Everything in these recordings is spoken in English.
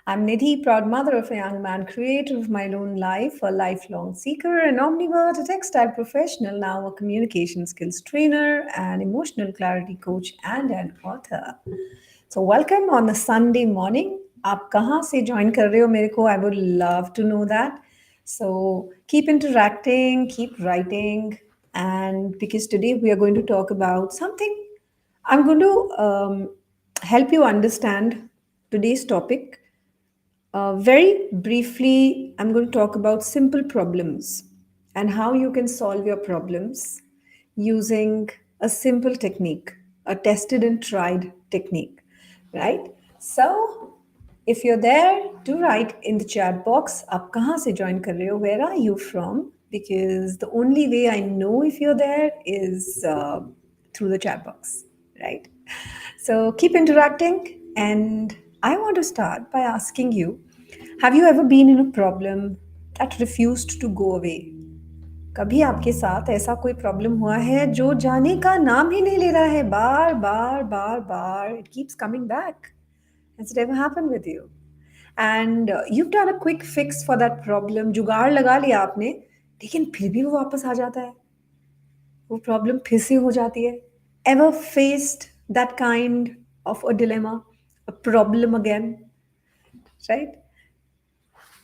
I'm Nidhi, proud mother of a young man, creator of my own life, a lifelong seeker, an omnivore, a textile professional, now a communication skills trainer, an emotional clarity coach, and an author. So, welcome on a Sunday morning. आप कहाँ से join कर रहे हो मेरे को? I would love to know that. So, keep interacting, keep writing, and because today we are going to talk about something I'm going to help you understand today's topic. Very briefly, I'm going to talk about simple problems and how you can solve your problems using a simple technique, a tested and tried technique, right? So, if you're there, do write in the chat box, आप कहाँ से join कर रहे हो? Where are you from? Because the only way I know if you're there is through the chat box, right? So keep interacting, and I want to start by asking you, have you ever been in a problem that refused to go away? कभी आपके साथ ऐसा कोई problem हुआ है जो जाने का नाम ही नहीं ले रहा है, बार बार बार बार, it keeps coming back? Has it ever happened with you? And you've done a quick fix for that problem, जुगाड़ लगा लिया आपने, लेकिन फिर भी वो वापस आ जाता है, वो प्रॉब्लम फिर से हो जाती है. Ever faced that kind of a dilemma, a problem again, right?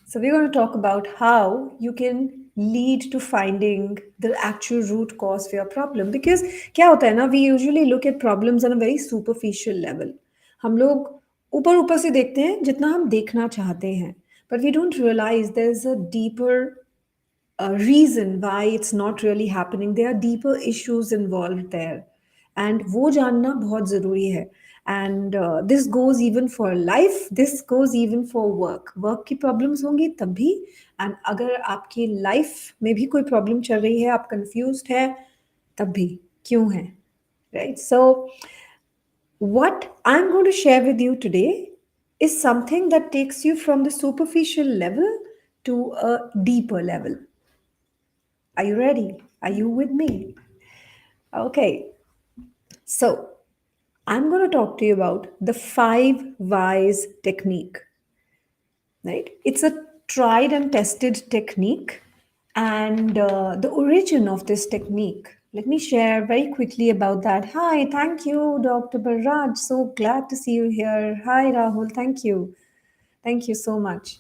So we're going to talk about how you can lead to finding the actual root cause for your problem. Because क्या होता है ना, we usually look at problems on a very superficial level. हम लोग ऊपर ऊपर से देखते हैं जितना हम देखना चाहते हैं, but we don't realize there's a deeper reason why it's not really happening. There are deeper issues involved there, and वो जानना बहुत ज़रूरी है. And this goes even for life, this goes even for work की problems होंगी तब भी, and अगर आपकी life में भी कोई problem चल रही है, आप confused है तब भी, क्यों है, right? So what I'm going to share with you today is something that takes you from the superficial level to a deeper level. Are you ready? Are you with me? Okay. So, I'm going to talk to you about the 5 whys technique. Right? It's a tried and tested technique, and the origin of this technique. Let me share very quickly about that. Hi, thank you, Dr. Barraj. So glad to see you here. Hi, Rahul. Thank you. Thank you so much.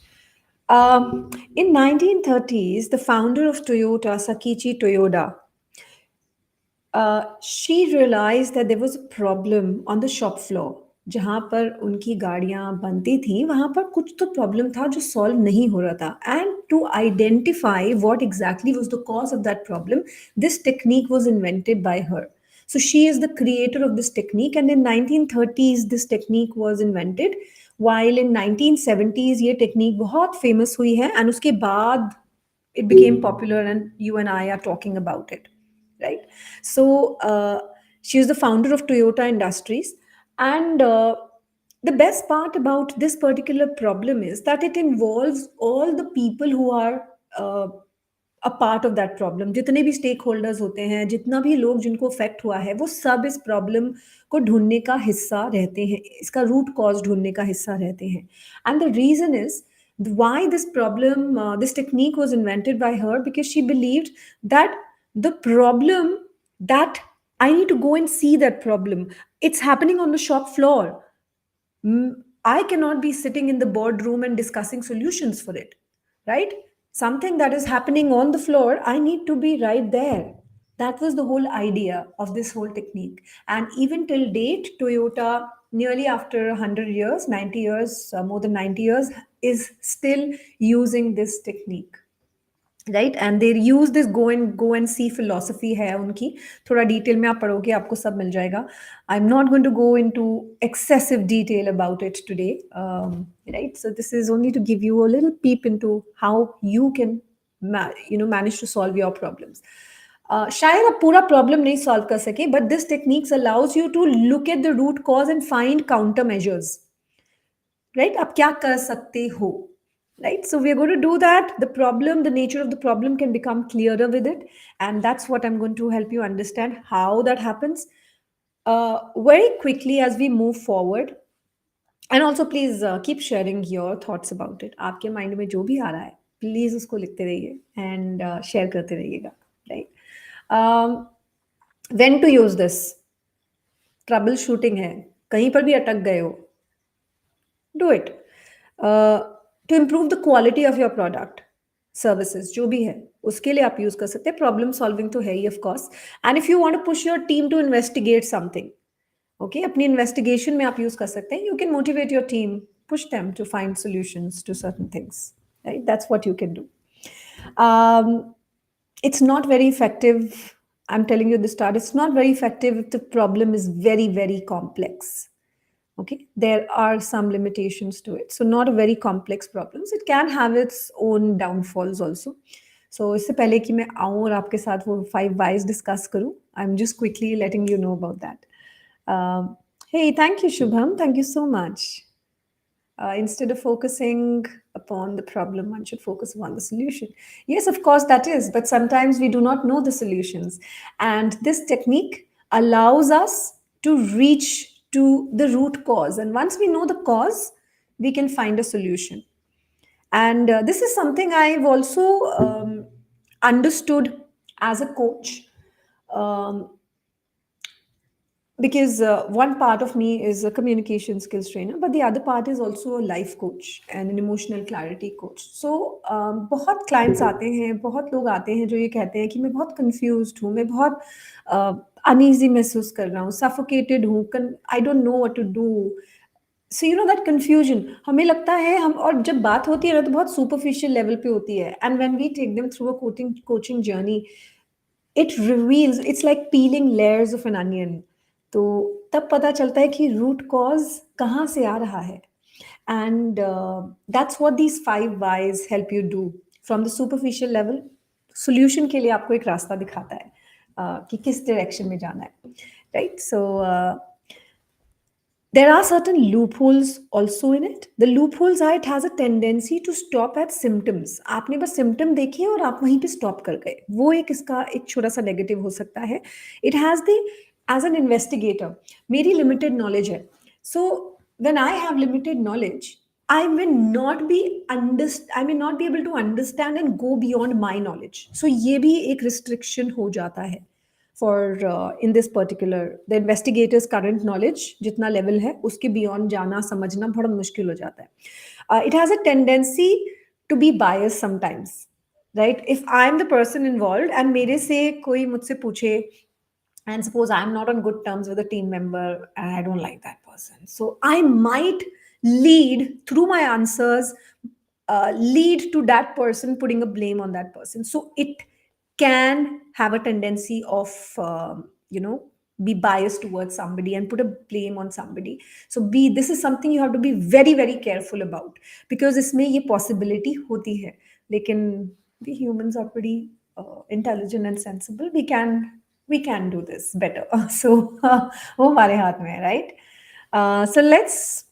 In 1930s, the founder of Toyota, Sakichi Toyoda, she realized that there was a problem on the shop floor. जहाँ पर उनकी गाड़ियाँ बनती थी वहाँ पर कुछ तो प्रॉब्लम था जो सॉल्व नहीं हो रहा था. And to identify what exactly was the cause of that problem, this technique was invented by her. So she is the creator of this technique, and in 1930s this technique was invented, while in 1970s ये technique बहुत famous हुई है, and उसके बाद it became popular, and you and I are talking about it, right? So she is the founder of Toyota Industries, and the best part about this particular problem is that it involves all the people who are a part of that problem. जितने भी stake holders होते हैं, जितना भी लोग जिनको affect हुआ है, वो सब इस प्रॉब्लम को ढूंढने का हिस्सा रहते हैं, इसका रूट कॉज ढूंढने का हिस्सा रहते हैं. And the reason is why this problem, this technique was invented by her, because she believed that the problem, that I need to go and see that problem, it's happening on the shop floor. I cannot be sitting in the boardroom and discussing solutions for it, right? Something that is happening on the floor, I need to be right there. That was the whole idea of this whole technique. And even till date, Toyota, nearly after 100 years, 90 years, more than 90 years, is still using this technique, right? And they use this go and see philosophy है उनकी. थोड़ा detail में आप पढ़ोगे आपको सब मिल जाएगा. I'm not going to go into excessive detail about it today, right? So this is only to give you a little peep into how you can manage to solve your problems. शायद आप पूरा problem नहीं solve कर सके, but this techniques allows you to look at the root cause and find counter measures, right? आप क्या कर सकते हो, right? So we're going to do that. The problem, the nature of the problem can become clearer with it, and that's what I'm going to help you understand how that happens very quickly as we move forward. And also please keep sharing your thoughts about it. आपके mind में जो भी आ रहा है please उसको लिखते रहिए and share करते रहिएगा. Right. When to use this. Troubleshooting है, कहीं पर भी अटक गए हो, do it to improve the quality of your product services जो भी है. उसके लिए आप यूज कर सकते हैं. प्रॉब्लम सॉल्विंग तो है ही of course. And if you want to push your team to investigate something, okay, अपनी इन्वेस्टिगेशन में आप यूज कर सकते हैं. You can motivate your team, push them to find solutions to certain things. Right, that's what you can do. um, it's not very effective. I'm telling you at the start, it's not very effective if the problem is very, very complex. Okay, there are some limitations to it. So not a very complex problems, it can have its own downfalls also. So इससे पहले कि मैं आऊँ और आपके साथ वो 5 whys discuss करूँ, I'm just quickly letting you know about that. Hey, thank you, Shubham. Thank you so much. Instead of focusing upon the problem, one should focus upon the solution. Yes, of course, that is. But sometimes we do not know the solutions. And this technique allows us to reach to the root cause. And once we know the cause, we can find a solution. And this is something I've also understood as a coach. Um, because one part of me is a communication skills trainer, but the other part is also a life coach and an emotional clarity coach. So बहुत clients आते हैं, बहुत लोग आते हैं जो ये कहते हैं कि मैं बहुत confused हूँ, मैं बहुत uneasy महसूस कर रहा हूँ, suffocated हूँ, I don't know what to do. So you know that confusion, हमें लगता है हम, और जब बात होती है ना तो बहुत superficial level पे होती है. And when we take them through a coaching journey, it reveals, it's like peeling layers of an onion. तो तब पता चलता है कि रूट कॉज कहाँ से आ रहा है. And that's what these 5 wise help you do. From the superficial level, solution के लिए आपको एक रास्ता दिखाता है कि किस डायरेक्शन में जाना है. Right. So there are certain loopholes also in it. The loopholes are, it has a tendency to stop at symptoms. आपने बस symptom देखे और आप वहीं पे stop कर गए, वो एक इसका एक छोटा सा negative हो सकता है. It has the, as an investigator, मेरी limited knowledge है. So when I have limited knowledge, I may not be I may not be able to understand and go beyond my knowledge. So ये भी एक restriction हो जाता है. For in this particular, the investigators current knowledge जितना level है उसके beyond जाना समझना बड़ा मुश्किल हो जाता है. It has a tendency to be biased sometimes, right? If I'm the person involved and मेरे से कोई मुझसे पूछे, and suppose I'm not on good terms with a team member and I don't like that person, so I might lead through my answers, lead to that person putting a blame on that person. So it can have a tendency of be biased towards somebody and put a blame on somebody. So this is something you have to be very, very careful about, because इसमें ये possibility होती है. लेकिन we humans are pretty intelligent and sensible. We can do this better. So वो हमारे हाथ में है, right? So let's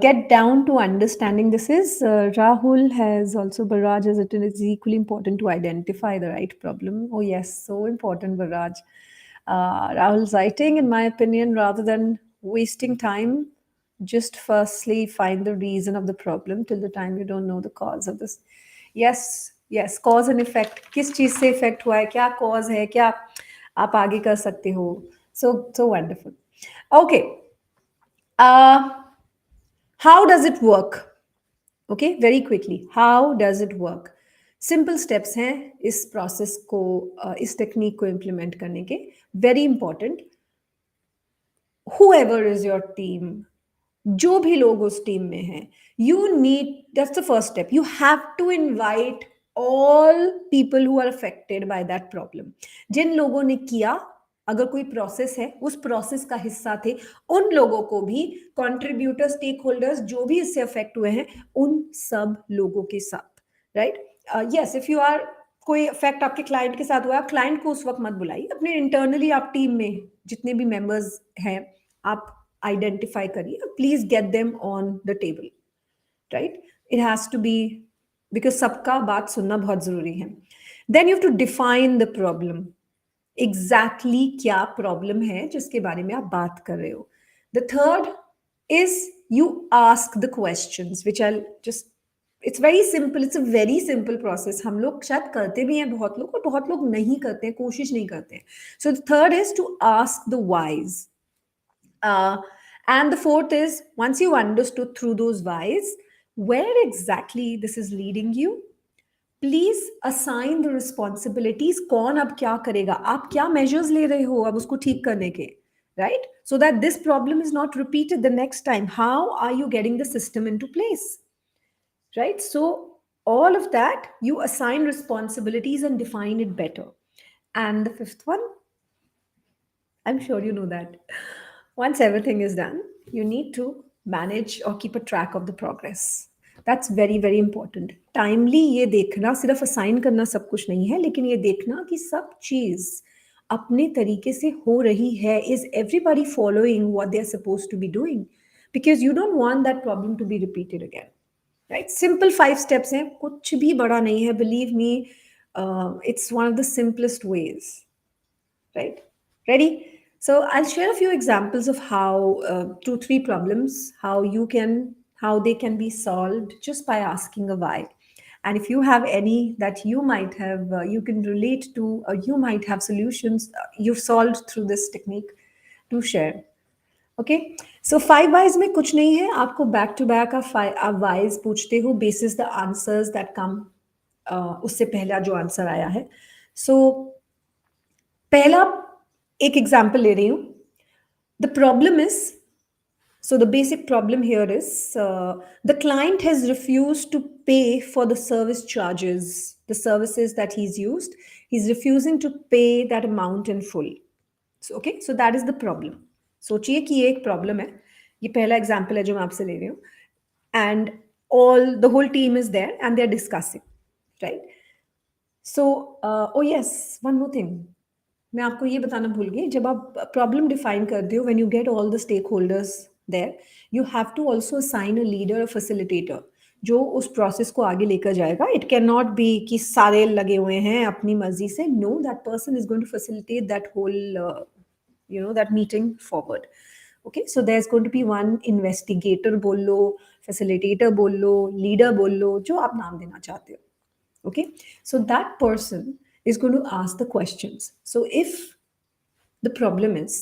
get down to understanding this. Is Rahul has also, Barraj has written, it's equally important to identify the right problem. Oh yes, so important, Barraj. Rahul's writing, in my opinion, rather than wasting time, just firstly find the reason of the problem till the time you don't know the cause of this. Yes, cause and effect. किस चीज से effect हुआ है, क्या cause है, क्या आप आगे कर सकते हो. So wonderful. Okay. How does it work? Okay, very quickly. How does it work? Simple steps हैं इस process को, इस technique को implement करने के. Very important. Whoever is your team, जो भी लोग उस टीम में हैं, you need, that's the first step. You have to invite all people who are affected by that problem. जिन लोगों ने किया, अगर कोई प्रोसेस है, उस प्रोसेस का हिस्सा थे, उन लोगों को भी, कंट्रीब्यूटर, स्टेक होल्डर्स जो भी इससे अफेक्ट हुए हैं, उन सब लोगों के साथ. Right. Yes, if you are, कोई इफेक्ट आपके क्लाइंट के साथ हुआ, आप क्लाइंट को उस वक्त मत बुलाइए. अपने इंटरनली आप टीम में जितने भी मेंबर्स हैं, आप आइडेंटिफाई करिए. Please get them on the table. Right. It has to be, because सबका बात सुनना बहुत जरूरी है. Then you have to define the problem. Exactly क्या प्रॉब्लम है जिसके बारे में आप बात कर रहे हो. The third is you ask the questions, which I'll just, it's very simple, it's a very simple process. हम लोग शायद करते भी हैं बहुत लोग, और बहुत लोग नहीं करते हैं, कोशिश नहीं करते हैं. So the third is to ask the whys. Uh, and the fourth is, once you understood through those whys, where exactly this is leading you, please assign the responsibilities. कौन अब क्या करेगा, आप क्या मेजर्स ले रहे हो अब उसको ठीक करने के, right? So that this problem is not repeated the next time. How are you getting the system into place, right? So all of that, you assign responsibilities and define it better. And the fifth one, I'm sure you know that. Once everything is done, you need to manage or keep a track of the progress. That's very, very important. Timely ये देखना, सिर्फ assign करना सब कुछ नहीं है, लेकिन ये देखना कि सब चीज अपने तरीके से हो रही है. Is everybody following what they are supposed to be doing? Because you don't want that problem to be repeated again. Right? Simple 5 steps हैं, कुछ भी बड़ा नहीं है. Believe me, it's one of the simplest ways. Right? Ready? So I'll share a few examples of how 2, 3 problems, how they can be solved just by asking a why. And if you have any that you might have, you can relate to, or you might have solutions you've solved through this technique, to share. Okay, so 5 whys में कुछ नहीं है, आपको back to back आप whys पूछते हो basis the answers that come उससे पहला जो आंसर आया है. सो पहला एक एग्जांपल ले रही हूं. The problem is, so the basic problem here is the client has refused to pay for the service charges, the services that he's used. He's refusing to pay that amount in full. So, okay, so that is the problem. सोचिए कि ये एक problem है. ये पहला example है जो मैं आपसे ले रही हूँ. And all the whole team is there and they are discussing, right? So oh yes, one more thing मैं आपको ये बताना भूल गई. जब आप प्रॉब्लम डिफाइन करते हो, when you get all the stakeholders there, you have to also assign a leader, a facilitator, जो उस प्रोसेस को आगे लेकर जाएगा. इट कैन नॉट बी कि सारे लगे हुए हैं अपनी मर्जी से. No, that person is going to facilitate that whole that meeting forward. Okay, so there's going to be one investigator बोल लो, facilitator बोल लो, leader बोल लो, जो आप नाम देना चाहते हो. Okay, so that person is going to ask the questions. So if the problem is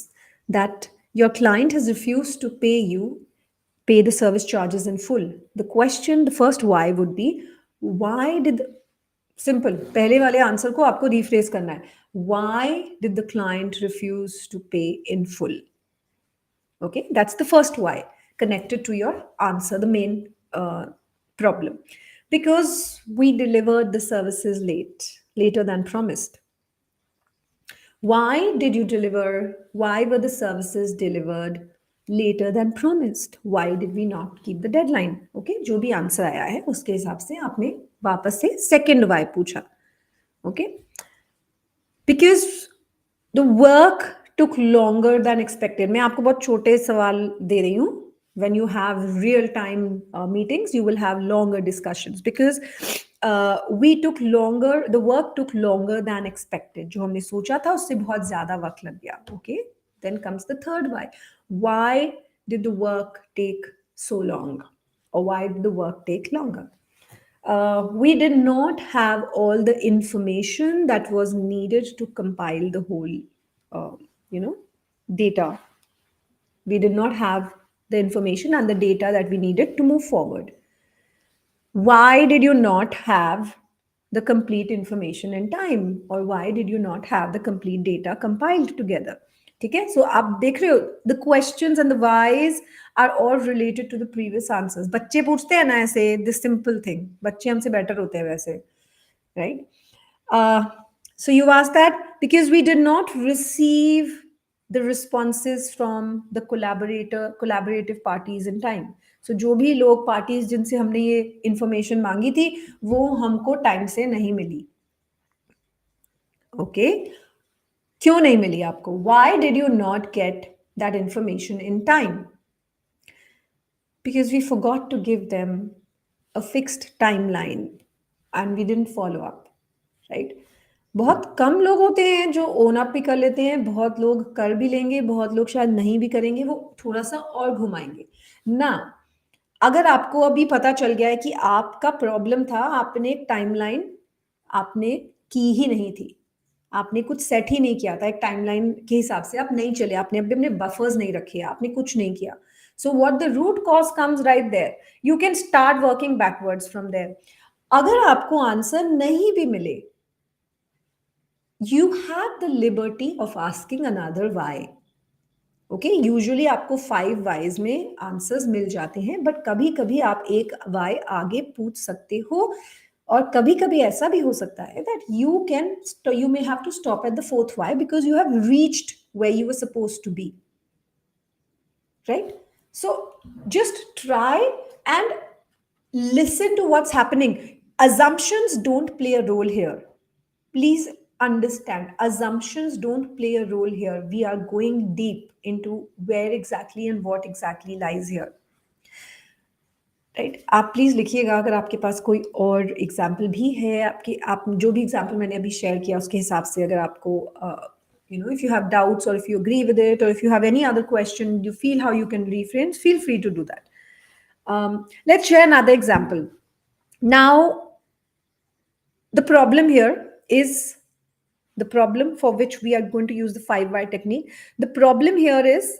that your client has refused to pay the service charges in full, the question, the first why would be, why did simple, पहले वाले answer को आपको rephrase करना है. Why did the client refuse to pay in full? Okay, that's the first why connected to your answer, the main problem. Because we delivered the services later than promised. Why did you deliver? Why were the services delivered later than promised? Why did we not keep the deadline? Okay, जो भी answer आया है उसके हिसाब से आपने वापस से सेकेंड वाई पूछा. Okay, because the work took longer than expected. मैं आपको बहुत छोटे सवाल दे रही हूँ. When you have real time meetings, you will have longer discussions because the work took longer than expected. जो हमने सोचा था उससे बहुत ज्यादा वक्त लग गया. Okay, then comes the third why. Why did the work take so long, or why did the work take longer? We did not have all the information that was needed to compile the whole, data. We did not have the information and the data that we needed to move forward. Why did you not have the complete information in time, or why did you not have the complete data compiled together? ठीक है, सो आप देख रहे हो, the questions and the whys are all related to the previous answers. बच्चे पूछते हैं ना ऐसे, दिस सिंपल थिंग, बच्चे हमसे बेटर होते हैं वैसे, right? So you asked that because we did not receive the responses from the collaborative parties in time. So जो भी लोग, पार्टीज जिनसे हमने ये इंफॉर्मेशन मांगी थी, वो हमको टाइम से नहीं मिली. ओके, क्यों नहीं मिली आपको? Why did you not get that information in time? Because we forgot to give them a fixed timeline and we didn't follow up, right? बहुत कम लोग होते हैं जो ओन अप भी कर लेते हैं, बहुत लोग कर भी लेंगे, बहुत लोग शायद नहीं भी करेंगे, वो थोड़ा सा और घुमाएंगे. ना, अगर आपको अभी पता चल गया है कि आपका प्रॉब्लम था, आपने एक टाइमलाइन आपने की ही नहीं थी, आपने कुछ सेट ही नहीं किया था, एक टाइमलाइन के हिसाब से आप नहीं चले, आपने अभी अपने बफर्स नहीं रखे, आपने कुछ नहीं किया. So what the root cause comes right there, you can start working backwards from there. अगर आपको आंसर नहीं भी मिले, you have the liberty of asking another why. Okay, usually आपको 5 वाइज में आंसर्स मिल जाते हैं, बट कभी कभी आप एक वाई आगे पूछ सकते हो. और कभी कभी ऐसा भी हो सकता है that you may have to stop at the fourth why because you have reached where you were supposed to be. Right? So just try and listen to what's happening. Assumptions don't play a role here. Please understand, assumptions don't play a role here. We are going deep into where exactly and what exactly lies here. Right, आप please लिखिएगा अगर आपके पास कोई और example भी है, आपकी आप जो भी एग्जाम्पल मैंने अभी शेयर किया उसके हिसाब से अगर आपको if you have doubts or if you agree with it or if you have any other question, you feel how you can reframe, feel free to do that. Let's share another example. Now, the problem here is the problem for which we are going to use the 5 why technique. The problem here is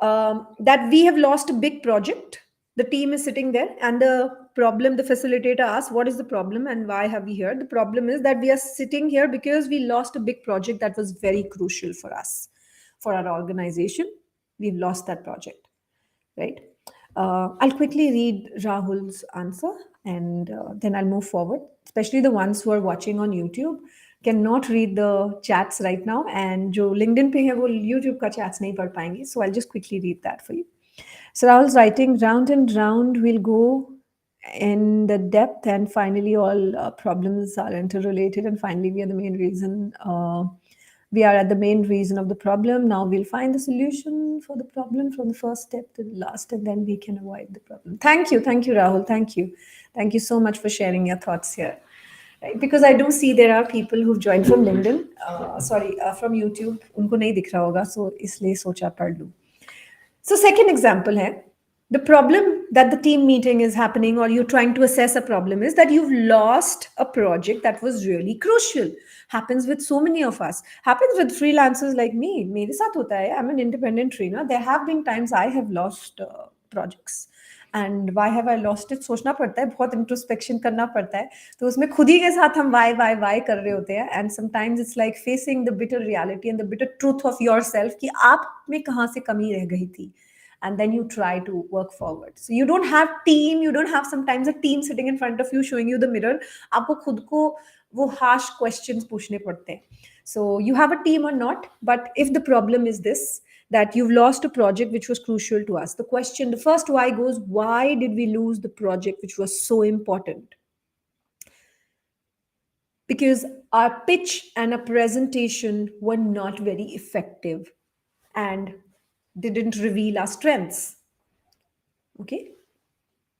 that we have lost a big project. The team is sitting there, and the facilitator asks, what is the problem and why have we here? The problem is that we are sitting here because we lost a big project that was very crucial for us, for our organization. We've lost that project, right? I'll quickly read Rahul's answer and then I'll move forward, especially the ones who are watching on YouTube cannot read the chats right now, and जो LinkedIn पे है वो YouTube का chats नहीं पढ़ पाएंगे, so I'll just quickly read that for you. So Rahul's writing, round and round we'll go in the depth, and finally all problems are interrelated, and finally we are the main reason. We are at the main reason of the problem. Now we'll find the solution for the problem from the first step to the last, and then we can avoid the problem. Thank you, Rahul. Thank you so much for sharing your thoughts here. Right? Because I do see there are people who've joined from LinkedIn, from YouTube. उनको नहीं दिख रहा होगा, so इसलिए सोचा पढ़ लूँ. So second example है, the problem that the team meeting is happening or you're trying to assess a problem is that you've lost a project that was really crucial. Happens with so many of us. Happens with freelancers like me. मेरे साथ होता है. I'm an independent trainer. There have been times I have lost projects. And why have I lost it? सोचना पड़ता है, बहुत introspection करना पड़ता है. तो उसमें खुद ही के साथ हम why कर रहे होते हैं. And sometimes it's like facing the bitter reality and the bitter truth of yourself कि आप में कहाँ से कमी रह गई थी. And then you try to work forward. So you don't have team, you don't have sometimes a team sitting in front of you showing you the mirror. आपको खुद को वो harsh questions पूछने पड़ते हैं. So you have a team or not, but if the problem is this, that you've lost a project which was crucial to us, the first why goes, why did we lose the project which was so important? Because our pitch and our presentation were not very effective and they didn't reveal our strengths. Okay,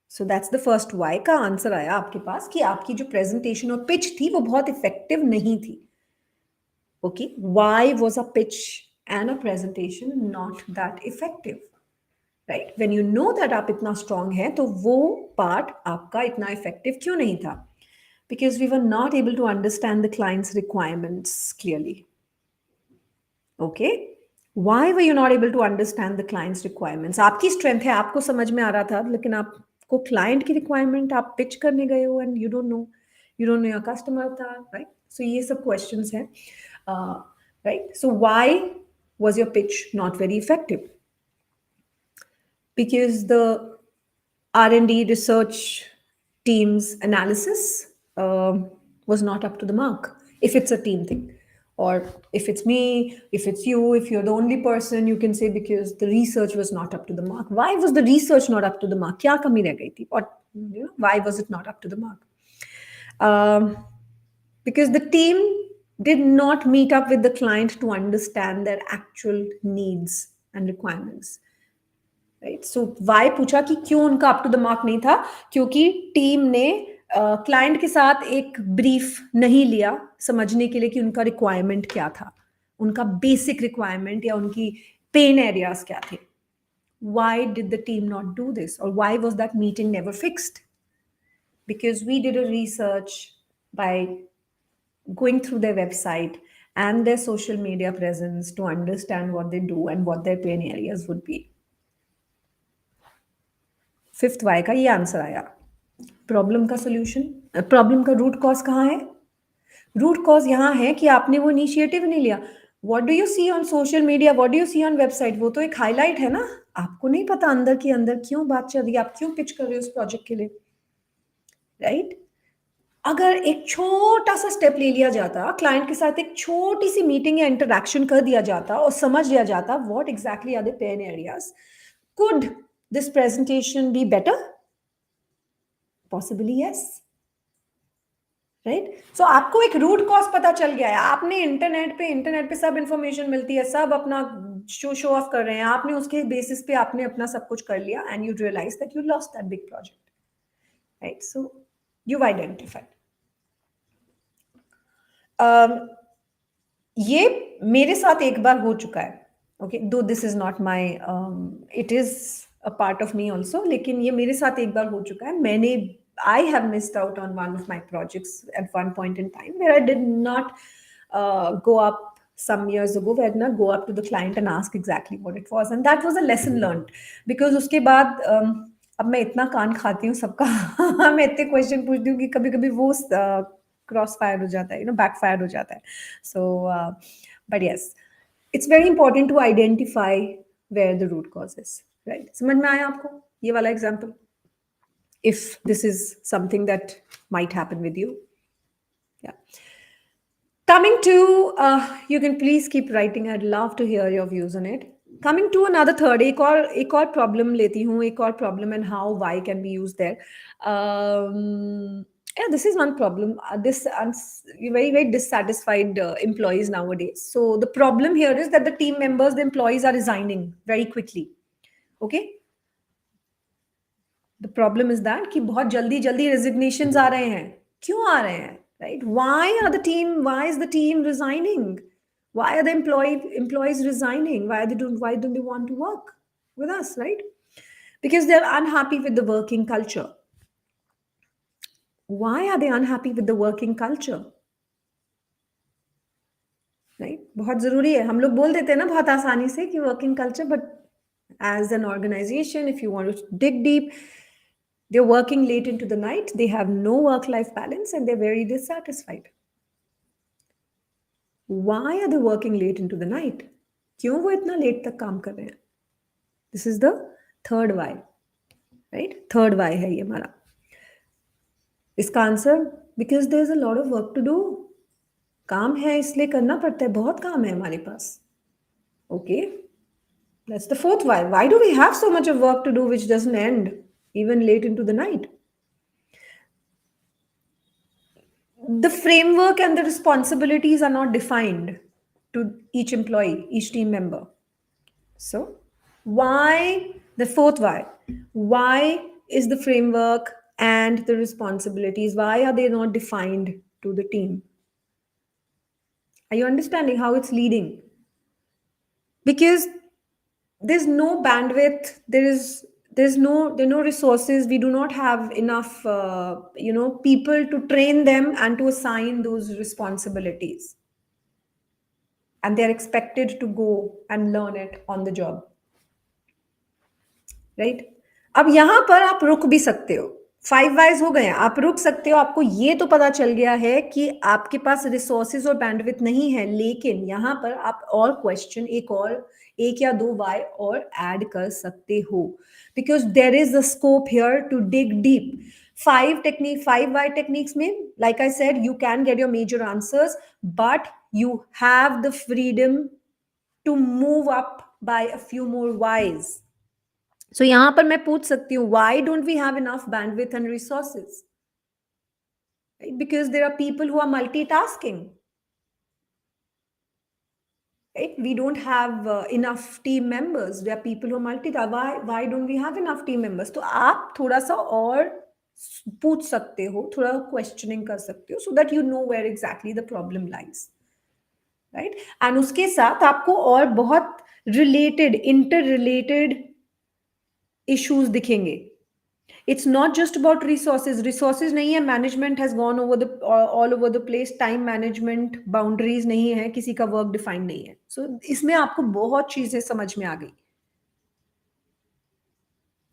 so that's the first why का answer आया आपके पास कि आपकी जो presentation और pitch थी वो बहुत इफेक्टिव नहीं थी. Okay, why was a pitch and a presentation not that effective? Right, when you know that आप इतना strong है तो वो part आपका इतना effective क्यों नहीं था? Because we were not able to understand the client's requirements clearly. Okay, why were you not able to understand the client's requirements? आपकी strength है, आपको समझ में आ रहा था, लेकिन आपको client की requirement आप pitch करने गए हो and you don't know your customer था, right? So ये सब questions हैं, right? So why was your pitch not very effective? Because the R&D research team's analysis was not up to the mark, if it's a team thing. Or if it's me, if it's you, if you're the only person, you can say because the research was not up to the mark. Why was the research not up to the mark? Kya kami reh gayi thi? Or why was it not up to the mark? Because the team did not meet up with the client to understand their actual needs and requirements. Right? So why पूछा कि क्यों उनका up to the mark नहीं था? क्योंकि team ने client के साथ एक ब्रीफ नहीं लिया समझने के लिए कि उनका रिक्वायरमेंट क्या था, उनका बेसिक रिक्वायरमेंट या उनकी पेन एरियाज क्या थे. Why did the team not do this? Or why was that meeting never fixed? Because we did a research by going through their website and their social media presence to understand what they do and what their pain areas would be. Fifth why का ये answer आया. Problem का solution, problem का root cause कहाँ है? Root cause यहाँ है कि आपने वो इनिशिएटिव नहीं लिया. What do you see on social media, what do you see on website? वो तो एक हाईलाइट है ना. आपको नहीं पता अंदर के अंदर क्यों बात चल रही है, आप क्यों पिच कर रहे हो उस प्रोजेक्ट के लिए, राइट? अगर एक छोटा सा स्टेप ले लिया जाता, क्लाइंट के साथ एक छोटी सी मीटिंग या इंटरेक्शन कर दिया जाता और समझ लिया जाता what exactly are the pain areas, could this presentation be better? Possibly yes, right? So आपको एक रूट कॉज पता चल गया है. आपने इंटरनेट पे सब इंफॉर्मेशन मिलती है, सब अपना शो ऑफ कर रहे हैं, आपने उसके बेसिस पे आपने अपना सब कुछ कर लिया and you realise that you lost that big project, right? So you identified. ये मेरे साथ एक बार हो चुका है. ओके, दो this is not my, it is a part of me also, लेकिन ये मेरे साथ एक बार हो चुका है. मैंने I have missed out on one of my projects at one point in time where I did not go up some years ago, where I did not go up to the client and ask exactly what it was, and that was a lesson learned. Because उसके बाद अब मैं इतना कान खाती हूँ सबका मैं इतने क्वेश्चन पूछती हूँ कि कभी कभी वो क्रॉस फायर हो जाता है, बैक फायर हो जाता है. So but yes, it's very important to identify where the root cause is, right? समझ में आया आपको ये वाला example? If this is something that might happen with you. Yeah. Coming to, you can please keep writing. I'd love to hear your views on it. Coming to another third, एक और problem लेती हूँ, एक और problem and how why can be used there. Yeah, this is one problem. Very dissatisfied employees nowadays. So the problem here is that the team members, the employees are resigning very quickly. Okay. The problem is that कि बहुत जल्दी जल्दी resignations आ रहे हैं. क्यों आ रहे हैं, right? Why is the team resigning? Why are the employees resigning? Why don't they want to work with us, right? Because they're unhappy with the working culture. Why are they unhappy with the working culture? Right? बहुत जरूरी है. हम लोग बोल देते हैं ना बहुत आसानी से कि working culture, but as an organization, if you want to dig deep, they're working late into the night, they have no work-life balance, and they're very dissatisfied. Why are they working late into the night? क्यों वो इतना late तक काम कर रहे हैं? This is the third why, right? Third why है ये हमारा. इसका answer, because there's a lot of work to do. काम है इसलिए करना पड़ता है, बहुत काम है हमारे पास. Okay, that's the fourth why. Why do we have so much of work to do which doesn't end even late into the night? The framework and the responsibilities are not defined to each employee, each team member. So why, the fourth why is the framework and the responsibilities, why are they not defined to the team? Are you understanding how it's leading? Because there's no bandwidth, there are no resources, we do not have enough people to train them and to assign those responsibilities, and they're expected to go and learn it on the job, right? अब यहां पर आप रुक भी सकते हो. 5 wise हो गए हैं, आप रुक सकते हो. आपको ये तो पता चल गया है कि आपके पास रिसोर्सेज और बैंडविड्थ नहीं है, लेकिन यहां पर आप और क्वेश्चन, एक या दो वाई और ऐड कर सकते हो, because there is a scope here to dig deep. 5 why techniques में, like I said, you can get your major answers, but you have the freedom to move up by a few more whys. So यहाँ पर मैं पूछ सकती हूँ, why don't we have enough bandwidth and resources? Right? Because there are people who are multitasking. Right? We don't have enough team members. There are people who are multitasking. Why don't we have enough team members? तो आप थोड़ा सा और पूछ सकते हो, थोड़ा questioning कर सकते हो, so that you know where exactly the problem lies. Right? And उसके साथ आपको और बहुत related, interrelated इश्यूज दिखेंगे. It's not just about resources. Resources नहीं है, management has gone over the all over the place. Time management, boundaries नहीं है, किसी का work defined नहीं है. So इसमें आपको बहुत चीजें समझ में आ गई,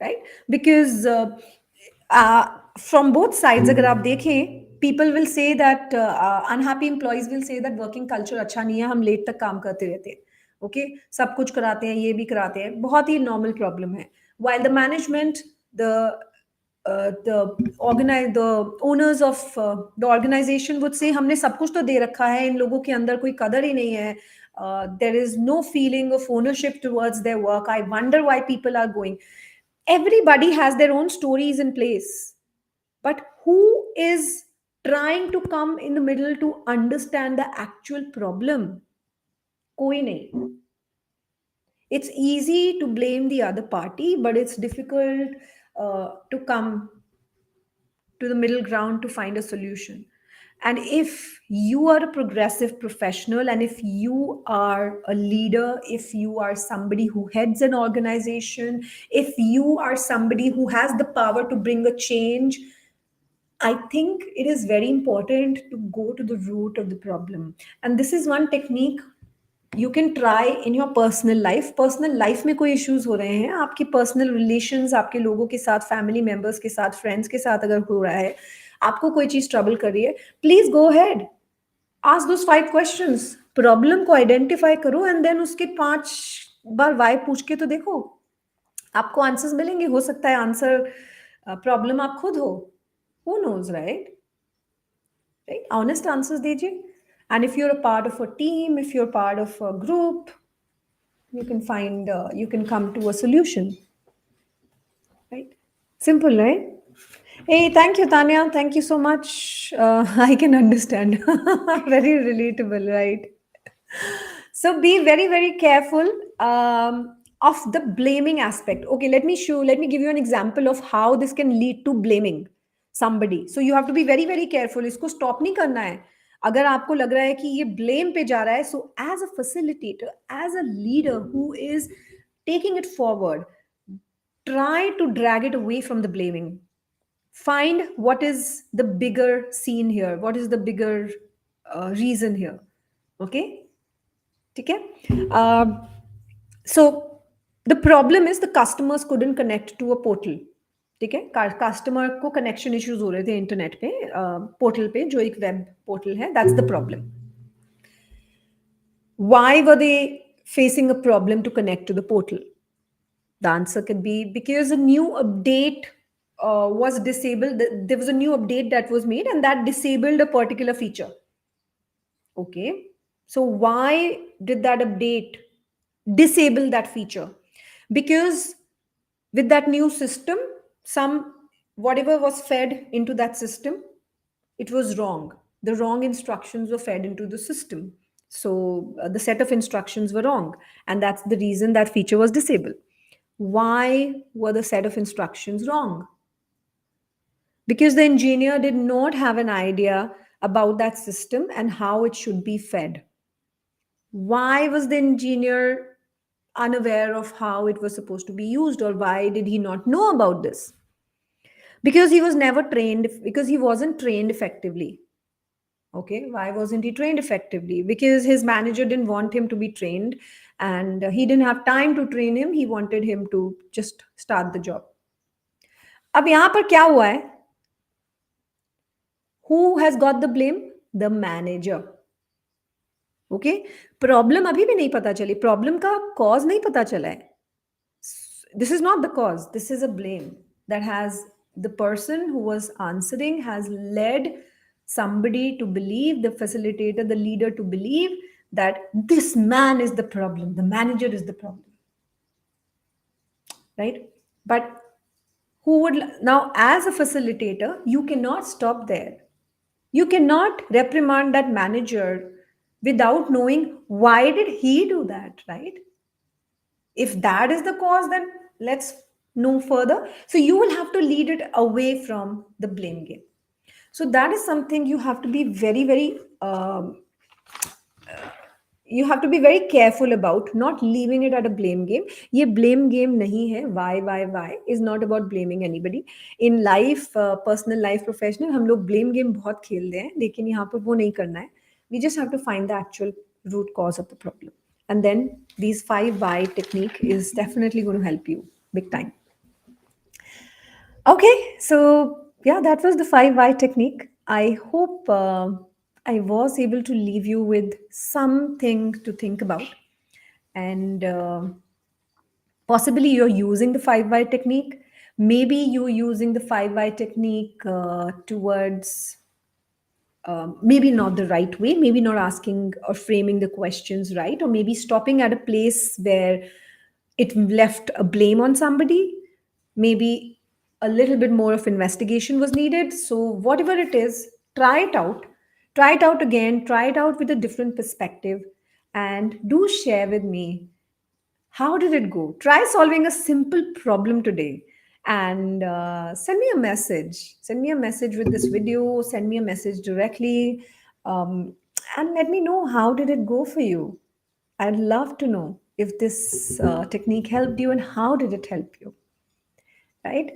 right? Because uh, from both sides अगर आप देखें, people will say that unhappy employees will say that working culture अच्छा नहीं है, हम लेट तक काम करते रहते हैं. ओके, सब कुछ कराते हैं, ये भी कराते हैं, बहुत ही नॉर्मल प्रॉब्लम है. While the management, the owners of the organization would say हमने सब कुछ तो दे रखा है, इन लोगों के अंदर कोई कदर ही नहीं है. There is no feeling of ownership towards their work. I wonder why people are going. Everybody has their own stories in place, but who is trying to come in the middle to understand the actual problem? Koi nahi. It's easy to blame the other party, but it's difficult to come to the middle ground to find a solution. And if you are a progressive professional, and if you are a leader, if you are somebody who heads an organization, if you are somebody who has the power to bring a change, I think it is very important to go to the root of the problem. And this is one technique you can try in your personal life. Personal life में कोई issues हो रहे हैं, आपकी personal relations, आपके लोगों के साथ, family members के साथ, friends के साथ अगर हो रहा है, आपको कोई चीज trouble कर रही है, please go ahead. Ask those 5 questions. Problem को identify करो and then उसके 5 बार why पूछ के तो देखो, आपको answers मिलेंगे. हो सकता है answer problem आप खुद हो. Who knows, right? Right? Honest answers दीजिए. And if you're a part of a team, if you're part of a group, you can find, you can come to a solution. Right? Simple, right? Hey, thank you, Tanya. Thank you so much. I can understand. Very relatable, right? So be very, very careful of the blaming aspect. Okay, let me give you an example of how this can lead to blaming somebody. So you have to be very, very careful. इसको stop नहीं करना है. अगर आपको लग रहा है कि ये blame पे जा रहा है, so as a facilitator, as a leader who is taking it forward, try to drag it away from the blaming. Find what is the bigger scene here, what is the bigger reason here. Okay, okay. So the problem is the customers couldn't connect to a portal. ठीक है, customer को connection issues हो रहे थे internet पे, portal पे, जो एक वेब पोर्टल है. That's the problem. Why were they facing a problem to connect to the portal? The answer could be because a new update was disabled. There was a new update that was made and that disabled a particular feature. Okay. So why did that update disable that feature? Because with that new system, whatever was fed into that system, it was wrong. The wrong instructions were fed into the system. So the set of instructions were wrong. And that's the reason that feature was disabled. Why were the set of instructions wrong? Because the engineer did not have an idea about that system and how it should be fed. Why was the engineer unaware of how it was supposed to be used, or why did he not know about this? Because he was never trained, because he wasn't trained effectively. Okay, why wasn't he trained effectively? Because his manager didn't want him to be trained and he didn't have time to train him. He wanted him to just start the job. अब यहाँ पर क्या हुआ है? Who has got the blame? The manager. Okay, problem अभी भी नहीं पता चली, प्रॉब्लम का कॉज नहीं पता चला है. This is not the cause, this is a blame that has the person who was answering has led somebody to believe, the facilitator, the leader to believe that this man is the problem, the manager is the problem. Right? But who would now, as a facilitator, you cannot stop there. You cannot reprimand that manager without knowing why did he do that, right? If that is the cause, then let's know further. So you will have to lead it away from the blame game. So that is something you have to be very, very you have to be very careful about not leaving it at a blame game. ये blame game नहीं है. Why is not about blaming anybody. In life, personal life, professional, हम लोग blame game बहुत खेलते हैं, लेकिन यहाँ पर वो नहीं करना है. We just have to find the actual root cause of the problem. And then these 5 why technique is definitely going to help you big time. Okay, so yeah, that was the 5 why technique. I hope I was able to leave you with something to think about. And possibly you're using the 5 why technique. Maybe you're using the 5 why technique towards maybe not the right way, maybe not asking or framing the questions right, or maybe stopping at a place where it left a blame on somebody. Maybe a little bit more of investigation was needed. So, whatever it is, try it out. Try it out again, try it out with a different perspective, and do share with me how did it go? Try solving a simple problem today and send me a message. Send me a message with this video, send me a message directly, um, and let me know how did it go for you. I'd love to know if this technique helped you and how did it help you, right?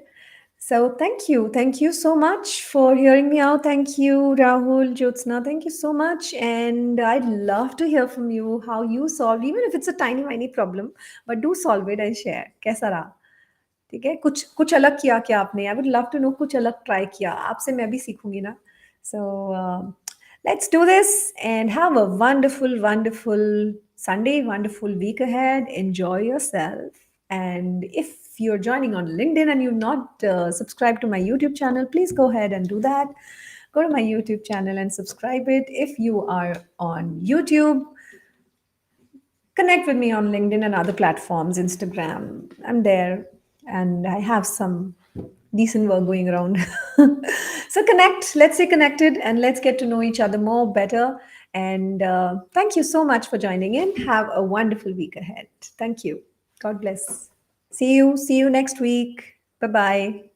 So thank you so much for hearing me out. Thank you, Rahul, Jyotsna. Thank you so much, and I'd love to hear from you how you solved, even if it's a tiny problem, but do solve it and share. कैसा रहा? ठीक है, कुछ कुछ अलग किया क्या आपने? I would love to know कुछ अलग try किया. आपसे मैं भी सीखूंगी ना. So let's do this and have a wonderful Sunday, wonderful week ahead. Enjoy yourself. And if you're joining on LinkedIn and you've not subscribed to my YouTube channel, please go ahead and do that. Go to my YouTube channel and subscribe it. If you are on YouTube, connect with me on LinkedIn and other platforms, Instagram. I'm there and I have some decent work going around. So connect, let's stay connected and let's get to know each other more better. And thank you so much for joining in. Have a wonderful week ahead. Thank you. God bless. See you next week. Bye bye.